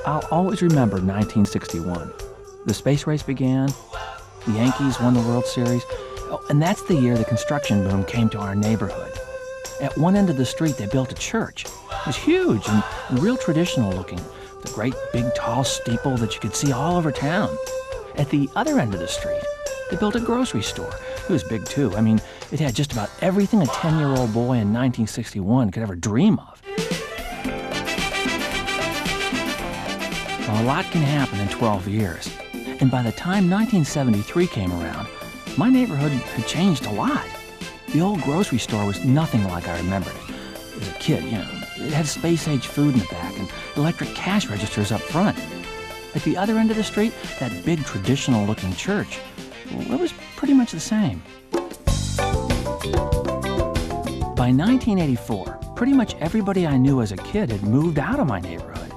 I'll always remember 1961. The space race began, the Yankees won the World Series, and that's the year the construction boom came to our neighborhood. At one end of the street, they built a church. It was huge and real traditional looking, with a great big tall steeple that you could see all over town. At the other end of the street, they built a grocery store. It was big too. I mean, it had just about everything a 10-year-old boy in 1961 could ever dream of. Well, a lot can happen in 12 years. And by the time 1973 came around, my neighborhood had changed a lot. The old grocery store was nothing like I remembered it. As a kid, it had space-age food in the back and electric cash registers up front. At the other end of the street, that big traditional-looking church, well, it was pretty much the same. By 1984, pretty much everybody I knew as a kid had moved out of my neighborhood.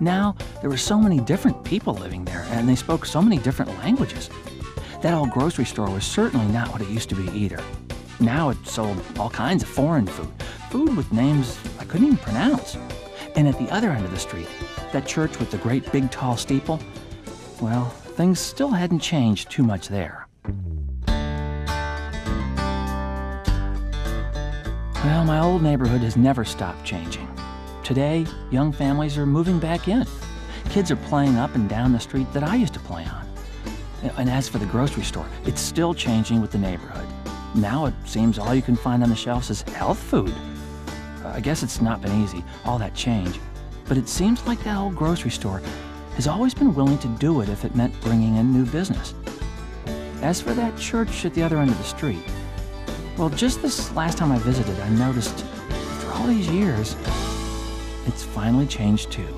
Now, there were so many different people living there, and they spoke so many different languages. That old grocery store was certainly not what it used to be either. Now it sold all kinds of foreign food with names I couldn't even pronounce. And at the other end of the street, that church with the great big tall steeple, well, things still hadn't changed too much there. Well, my old neighborhood has never stopped changing. Today, young families are moving back in. Kids are playing up and down the street that I used to play on. And as for the grocery store, it's still changing with the neighborhood. Now it seems all you can find on the shelves is health food. I guess it's not been easy, all that change. But it seems like that old grocery store has always been willing to do it if it meant bringing in new business. As for that church at the other end of the street, well, just this last time I visited, I noticed, after all these years, it's finally changed too.